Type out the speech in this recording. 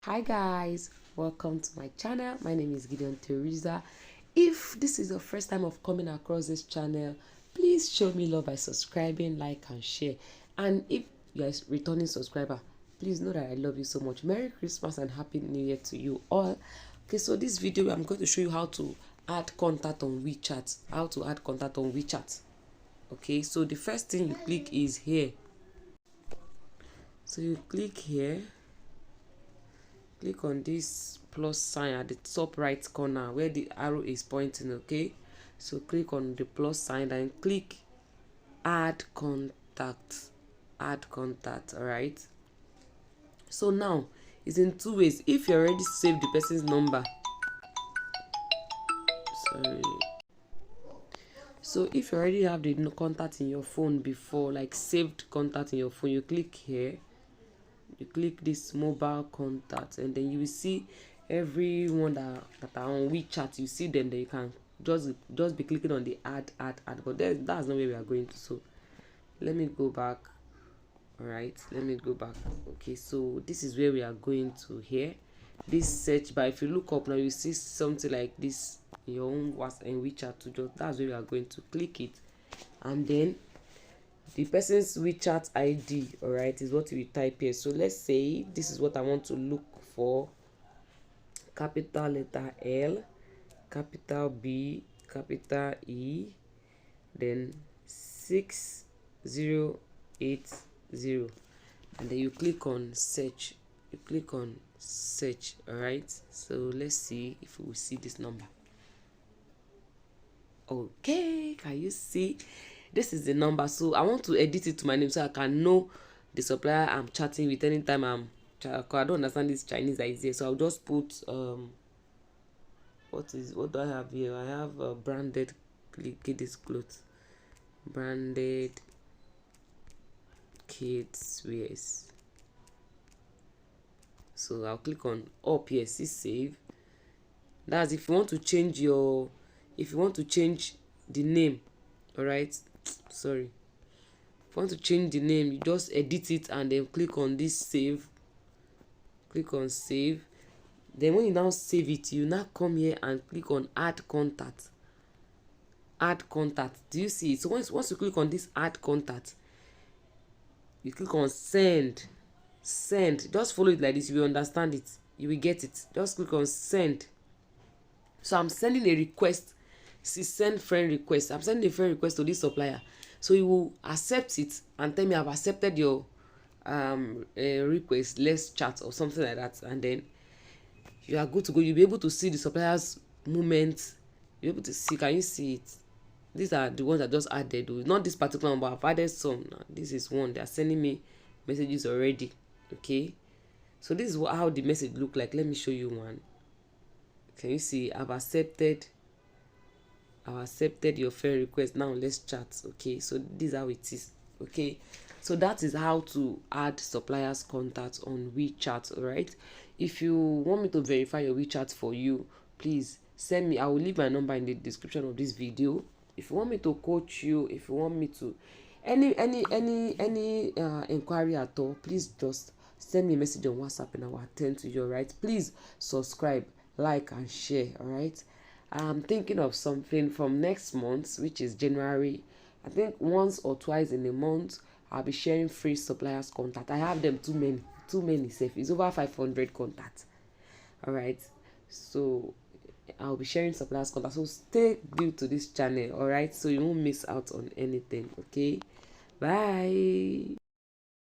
Hi guys, welcome to my channel. My name is Gideon Teresa. If this is your first time of coming across this channel, please show me love by subscribing, like and share. And if you are a returning subscriber, please know that I love you so much. Merry Christmas and Happy New Year to you all. Okay, so this video I'm going to show you how to add contact on WeChat. How to add contact on WeChat. Okay, so the first thing you click is here. So you click here. Click on this plus sign at the top right corner where the arrow is pointing. Okay, so click on the plus sign and click add contact. All right, so now it's in two ways. If you already saved the person's number, sorry, so if you already have the contact in your phone before, like saved contact in your phone, you click here, you click this mobile contact, and then you will see everyone that are on WeChat. You see them, then you can just be clicking on the add. But that's not where we are going to. So let me go back. All right, let me go back. Okay, so this is where we are going to here, this search bar. If you look up now, you see something like this in your own WhatsApp and WeChat to just, that's where we are going to click it, and then the person's WeChat ID, all right, is what we type here. So let's say this is what I want to look for: capital letter L, capital B, capital E, then 6080, and then you click on search. All right, so let's see if we will see this number. Okay, can you see? This is the number. So I want to edit it to my name so I can know the supplier I'm chatting with anytime I don't understand this Chinese that is here. So I'll just put what do I have here? I have branded kids clothes, branded kids wears. So I'll click on up here, see save. That's if you want to change the name. All right, sorry, if you want to change the name, you just edit it and then click on this save. Click on save. Then when you now save it, you now come here and click on add contact. Do you see it? So once you click on this add contact, you click on send. Just follow it like this. You will understand it, you will get it. Just click on send. So I'm sending a request. See, send friend request. I'm sending a friend request to this supplier. So you will accept it and tell me I've accepted your request, let's chat or something like that, and then you are good to go. You'll be able to see the supplier's movements. You'll be able to see. Can you see it? These are the ones I just added. Not this particular one, but I've added some. Now, this is one. They are sending me messages already. Okay, so this is how the message look like. Let me show you one. Can you see? I've accepted your friend request. Now let's chat. Okay, so this is how it is. Okay, so that is how to add suppliers contacts on WeChat. All right, if you want me to verify your WeChat for you, please send me. I will leave my number in the description of this video. If you want me to coach you, if you want me to any inquiry at all, please just send me a message on WhatsApp and I will attend to you. All right, please subscribe, like and share. All right, I'm thinking of something from next month, which is January. I think once or twice in a month I'll be sharing free suppliers contact. I have them too many safe. It's over 500 contacts. All right, so I'll be sharing suppliers contact. So stay glued to this channel. All right, so you won't miss out on anything. Okay, bye.